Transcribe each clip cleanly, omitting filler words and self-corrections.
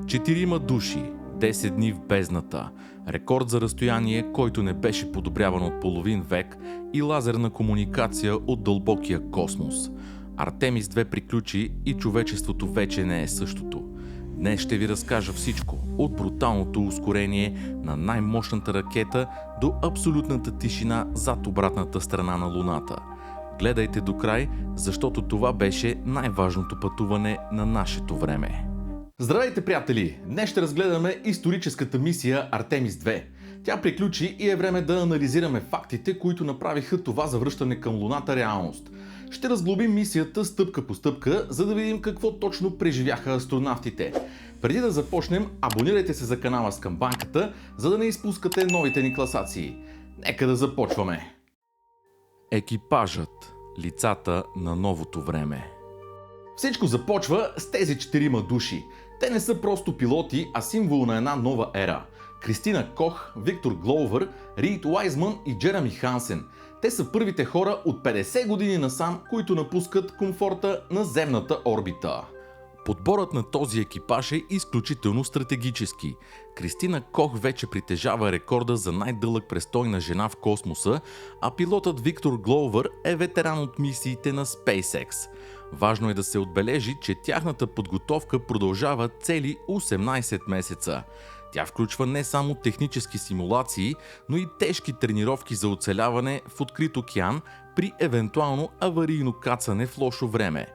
4 души, 10 дни в бездната, рекорд за разстояние, който не беше подобряван от половин век и лазерна комуникация от дълбокия космос. Артемис 2 приключи и човечеството вече не е същото. Днес ще ви разкажа всичко, от бруталното ускорение на най-мощната ракета до абсолютната тишина зад обратната страна на Луната. Гледайте до край, защото това беше най-важното пътуване на нашето време. Здравейте, приятели! Днес ще разгледаме историческата мисия Артемис 2. Тя приключи и е време да анализираме фактите, които направиха това завръщане към Луната реалност. Ще разглобим мисията стъпка по стъпка, за да видим какво точно преживяха астронавтите. Преди да започнем, абонирайте се за канала с камбанката, за да не изпускате новите ни класации. Нека да започваме! Екипажът – лицата на новото време. Всичко започва с тези 4 души. Те не са просто пилоти, а символ на една нова ера. Кристина Кох, Виктор Глоувър, Рийд Уайзман и Джереми Хансен. Те са първите хора от 50 години насам, които напускат комфорта на земната орбита. Подборът на този екипаж е изключително стратегически. Кристина Кох вече притежава рекорда за най-дълъг престой на жена в космоса, а пилотът Виктор Глоувър е ветеран от мисиите на SpaceX. Важно е да се отбележи, че тяхната подготовка продължава цели 18 месеца. Тя включва не само технически симулации, но и тежки тренировки за оцеляване в открит океан при евентуално аварийно кацане в лошо време.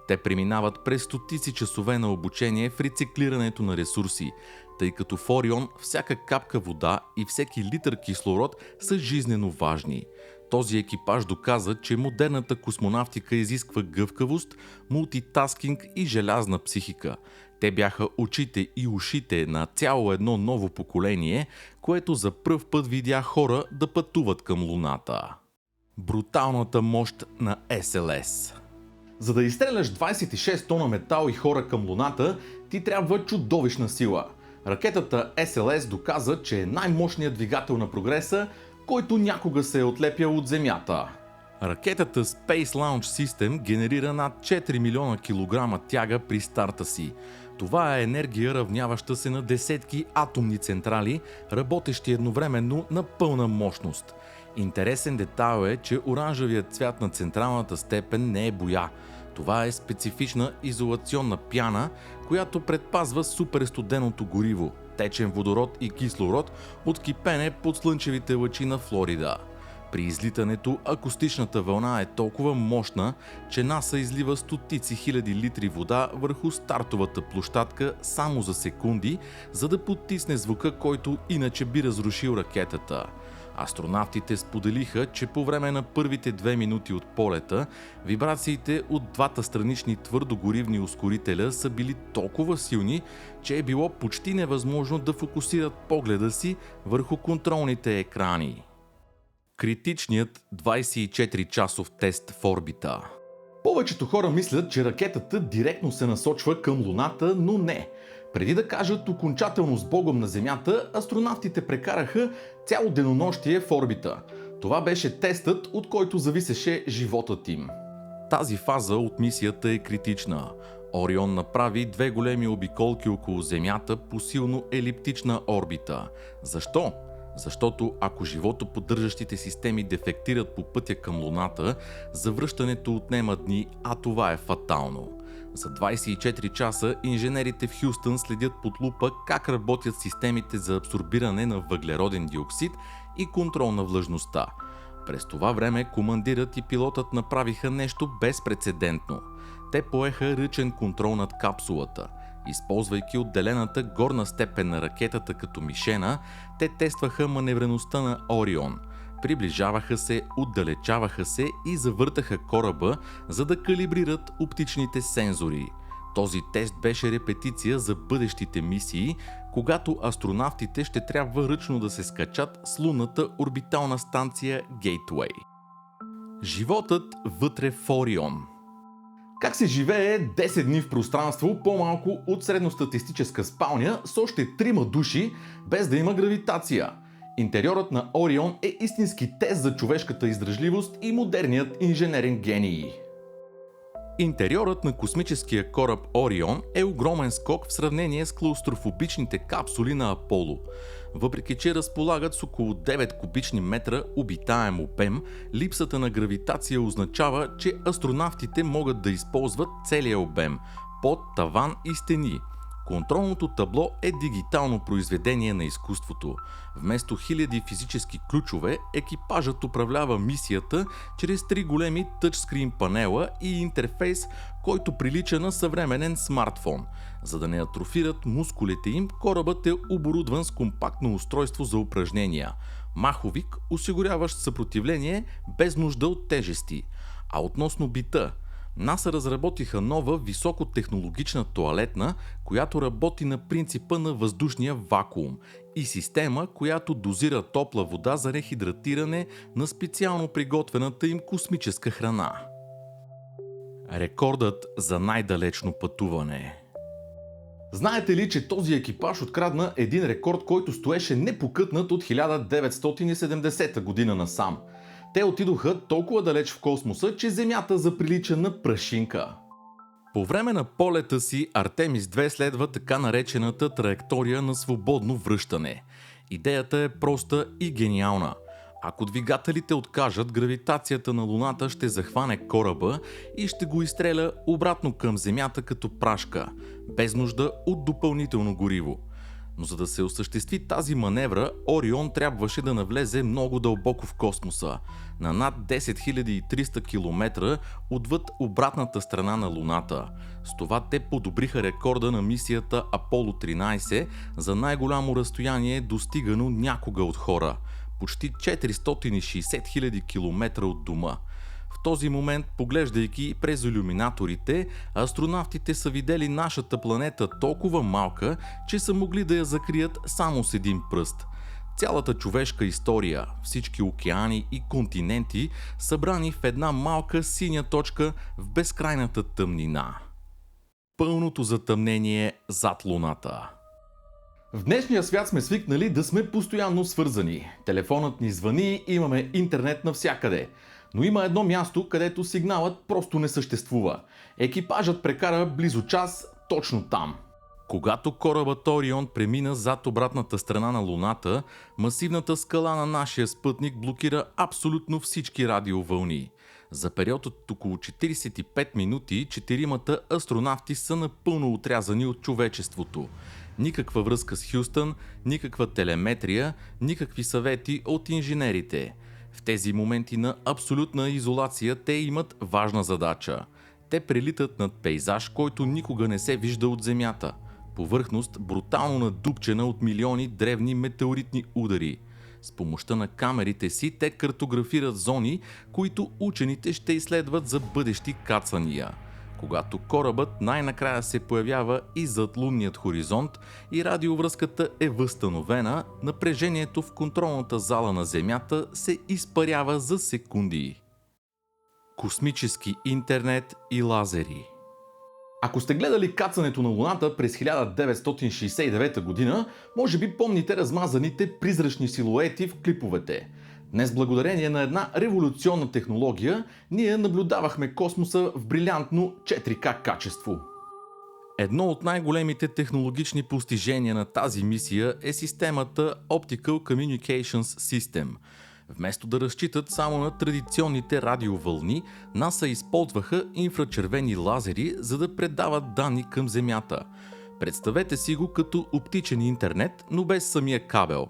Те преминават през стотици часове на обучение в рециклирането на ресурси, тъй като в Орион всяка капка вода и всеки литър кислород са жизнено важни. Този екипаж доказа, че модерната космонавтика изисква гъвкавост, мултитаскинг и желязна психика. Те бяха очите и ушите на цяло едно ново поколение, което за пръв път видя хора да пътуват към Луната. Бруталната мощ на СЛС. За да изстреляш 26 тона метал и хора към Луната, ти трябва чудовищна сила. Ракетата SLS доказа, че е най-мощният двигател на прогреса, който някога се е отлепял от Земята. Ракетата Space Launch System генерира над 4 милиона килограма тяга при старта си. Това е енергия, равняваща се на десетки атомни централи, работещи едновременно на пълна мощност. Интересен детайл е, че оранжевият цвят на централната степен не е боя. Това е специфична изолационна пяна, която предпазва суперстуденото гориво, течен водород и кислород от кипене под слънчевите лъчи на Флорида. При излитането акустичната вълна е толкова мощна, че НАСА излива стотици хиляди литри вода върху стартовата площадка само за секунди, за да потисне звука, който иначе би разрушил ракетата. Астронавтите споделиха, че по време на първите 2 минути от полета, вибрациите от двата странични твърдогоривни ускорителя са били толкова силни, че е било почти невъзможно да фокусират погледа си върху контролните екрани. Критичният 24-часов тест в орбита. Повечето хора мислят, че ракетата директно се насочва към Луната, но не. Преди да кажат окончателно с Богом на Земята, астронавтите прекараха цяло денонощие в орбита. Това беше тестът, от който зависеше животът им. Тази фаза от мисията е критична. Орион направи 2 големи обиколки около Земята по силно елиптична орбита. Защо? Защото ако животоподдържащите системи дефектират по пътя към Луната, завръщането отнема дни, а това е фатално. За 24 часа инженерите в Хюстън следят под лупа как работят системите за абсорбиране на въглероден диоксид и контрол на влажността. През това време командирът и пилотът направиха нещо безпрецедентно. Те поеха ръчен контрол над капсулата. Използвайки отделената горна степен на ракетата като мишена, те тестваха маневреността на Орион. Приближаваха се, отдалечаваха се и завъртаха кораба, за да калибрират оптичните сензори. Този тест беше репетиция за бъдещите мисии, когато астронавтите ще трябва ръчно да се скачат с лунната орбитална станция Гейтвей. Животът вътре в Орион. Как се живее 10 дни в пространство по-малко от средностатистическа спалня с още 3 души, без да има гравитация? Интериорът на Орион е истински тест за човешката издръжливост и модерният инженерен гений. Интериорът на космическия кораб Орион е огромен скок в сравнение с клаустрофобичните капсули на Аполо. Въпреки че разполагат с около 9 кубични метра обитаем обем, липсата на гравитация означава, че астронавтите могат да използват целия обем – под, таван и стени. Контролното табло е дигитално произведение на изкуството. Вместо хиляди физически ключове, екипажът управлява мисията чрез 3 големи тъчскрин панела и интерфейс, който прилича на съвременен смартфон. За да не атрофират мускулите им, корабът е оборудван с компактно устройство за упражнения. Маховик, осигуряващ съпротивление без нужда от тежести. А относно бита, НАСА разработиха нова високотехнологична тоалетна, която работи на принципа на въздушния вакуум и система, която дозира топла вода за рехидратиране на специално приготвената им космическа храна. Рекордът за най-далечно пътуване. Знаете ли, че този екипаж открадна един рекорд, който стоеше непокътнат от 1970 година насам? Те отидоха толкова далеч в космоса, че Земята заприлича на прашинка. По време на полета си Артемис 2 следва така наречената траектория на свободно връщане. Идеята е проста и гениална. Ако двигателите откажат, гравитацията на Луната ще захване кораба и ще го изстреля обратно към Земята като прашка, без нужда от допълнително гориво. Но за да се осъществи тази маневра, Орион трябваше да навлезе много дълбоко в космоса, на над 10 300 км отвъд обратната страна на Луната. С това те подобриха рекорда на мисията Аполо 13 за най-голямо разстояние, достигано някога от хора – почти 460 000 км от дома. В този момент, поглеждайки през илюминаторите, астронавтите са видели нашата планета толкова малка, че са могли да я закрият само с един пръст. Цялата човешка история, всички океани и континенти, събрани в една малка синя точка в безкрайната тъмнина. Пълното затъмнение зад Луната. В днешния свят сме свикнали да сме постоянно свързани. Телефонът ни звъни, имаме интернет навсякъде. Но има едно място, където сигналът просто не съществува. Екипажът прекара близо час точно там. Когато корабът Орион премина зад обратната страна на Луната, масивната скала на нашия спътник блокира абсолютно всички радиовълни. За период от около 45 минути, 4 астронавти са напълно отрязани от човечеството. Никаква връзка с Хюстън, никаква телеметрия, никакви съвети от инженерите. В тези моменти на абсолютна изолация те имат важна задача. Те прелитат над пейзаж, който никога не се вижда от Земята. Повърхност, брутално надупчена от милиони древни метеоритни удари. С помощта на камерите си те картографират зони, които учените ще изследват за бъдещи кацания. Когато корабът най-накрая се появява и зад лунният хоризонт и радиовръзката е възстановена, напрежението в контролната зала на Земята се изпарява за секунди. Космически интернет и лазери. Ако сте гледали кацането на Луната през 1969 година, може би помните размазаните призрачни силуети в клиповете. Днес, благодарение на една революционна технология, ние наблюдавахме космоса в брилянтно 4K качество. Едно от най-големите технологични постижения на тази мисия е системата Optical Communications System. Вместо да разчитат само на традиционните радиовълни, НАСА използваха инфрачервени лазери, за да предават данни към Земята. Представете си го като оптичен интернет, но без самия кабел.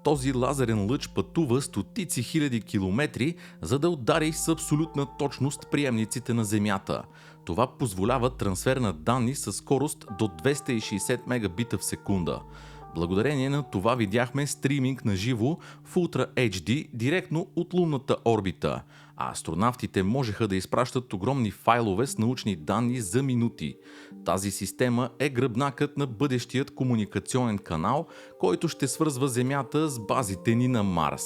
Този лазерен лъч пътува стотици хиляди километри, за да удари с абсолютна точност приемниците на Земята. Това позволява трансфер на данни със скорост до 260 мегабита в секунда. Благодарение на това видяхме стриминг на живо в Ultra HD директно от лунната орбита, а астронавтите можеха да изпращат огромни файлове с научни данни за минути. Тази система е гръбнакът на бъдещият комуникационен канал, който ще свързва Земята с базите ни на Марс.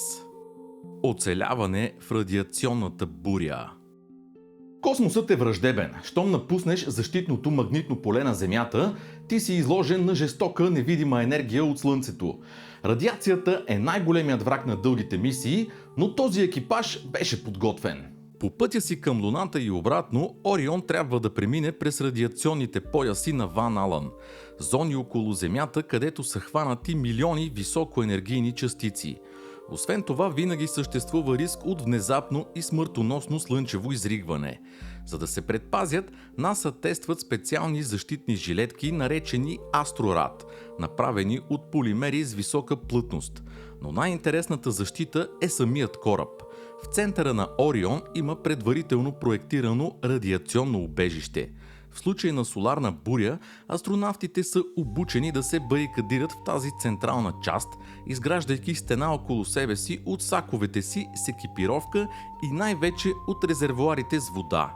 Оцеляване в радиационната буря. Космосът е враждебен. Щом напуснеш защитното магнитно поле на Земята, ти си изложен на жестока невидима енергия от Слънцето. Радиацията е най-големият враг на дългите мисии, но този екипаж беше подготвен. По пътя си към Луната и обратно, Орион трябва да премине през радиационните пояси на Ван Алън, зони около Земята, където са хванати милиони високоенергийни частици. Освен това, винаги съществува риск от внезапно и смъртоносно слънчево изригване. За да се предпазят, НАСА тестват специални защитни жилетки, наречени Астрорад, направени от полимери с висока плътност. Но най-интересната защита е самият кораб. В центъра на Орион има предварително проектирано радиационно убежище. В случай на соларна буря, астронавтите са обучени да се барикадират в тази централна част, изграждайки стена около себе си от саковете си с екипировка и най-вече от резервоарите с вода.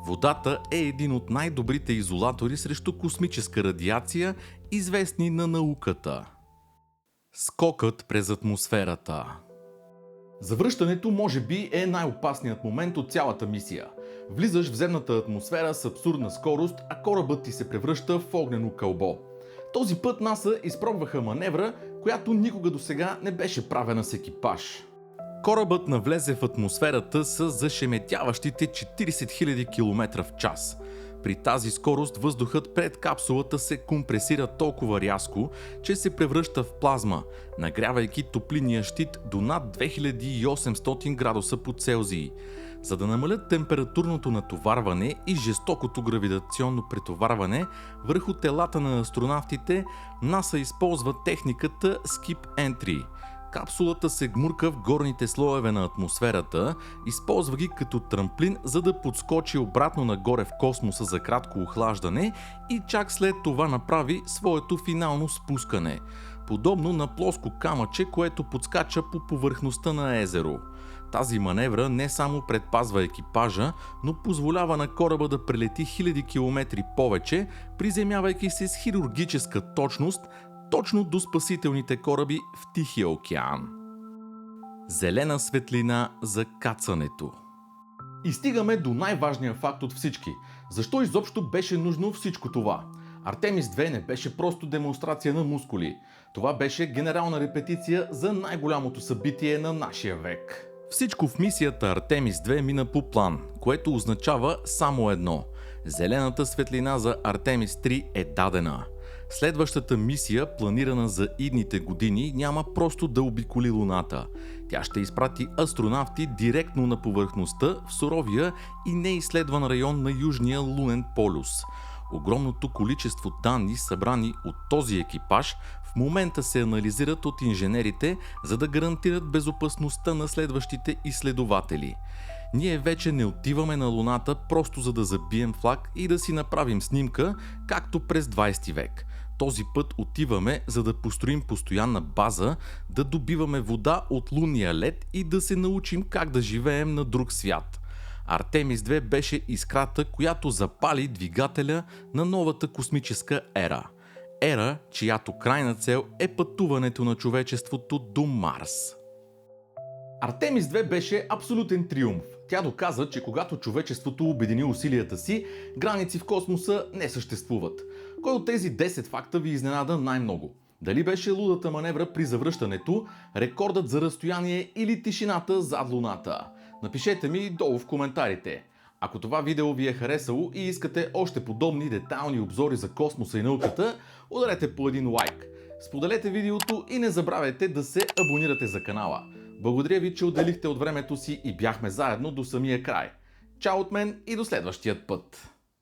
Водата е един от най-добрите изолатори срещу космическа радиация, известни на науката. Скокът през атмосферата. Завръщането може би е най-опасният момент от цялата мисия. Влизаш в земната атмосфера с абсурдна скорост, а корабът ти се превръща в огнено кълбо. Този път НАСА изпробваха маневра, която никога досега не беше правена с екипаж. Корабът навлезе в атмосферата с зашеметяващите 40 000 км в час. При тази скорост въздухът пред капсулата се компресира толкова рязко, че се превръща в плазма, нагрявайки топлинния щит до над 2800 градуса по Целзий. За да намалят температурното натоварване и жестокото гравитационно претоварване върху телата на астронавтите, НАСА използва техниката Skip Entry. Капсулата се гмурка в горните слоеве на атмосферата, използва ги като трамплин, за да подскочи обратно нагоре в космоса за кратко охлаждане и чак след това направи своето финално спускане, подобно на плоско камъче, което подскача по повърхността на езеро. Тази маневра не само предпазва екипажа, но позволява на кораба да прелети хиляди километри повече, приземявайки се с хирургическа точност точно до спасителните кораби в Тихия океан. Зелена светлина за кацането. И стигаме до най-важния факт от всички. Защо изобщо беше нужно всичко това? Артемис 2 не беше просто демонстрация на мускули. Това беше генерална репетиция за най-голямото събитие на нашия век. Всичко в мисията Артемис 2 мина по план, което означава само едно. Зелената светлина за Артемис 3 е дадена. Следващата мисия, планирана за идните години, няма просто да обиколи Луната. Тя ще изпрати астронавти директно на повърхността в суровия и неизследван район на Южния лунен полюс. Огромното количество данни, събрани от този екипаж, в момента се анализират от инженерите, за да гарантират безопасността на следващите изследователи. Ние вече не отиваме на Луната просто за да забием флаг и да си направим снимка, както през 20 век. Този път отиваме, за да построим постоянна база, да добиваме вода от лунния лед и да се научим как да живеем на друг свят. Артемис 2 беше искрата, която запали двигателя на новата космическа ера. Ера, чиято крайна цел е пътуването на човечеството до Марс. Артемис 2 беше абсолютен триумф. Тя доказа, че когато човечеството обедини усилията си, граници в космоса не съществуват. Кой от тези 10 факта ви изненада най-много? Дали беше лудата маневра при завръщането, рекордът за разстояние или тишината зад Луната? Напишете ми долу в коментарите. Ако това видео ви е харесало и искате още подобни детайлни обзори за космоса и науката, ударете по един лайк. Споделете видеото и не забравяйте да се абонирате за канала. Благодаря ви, че отделихте от времето си и бяхме заедно до самия край. Чао от мен и до следващият път!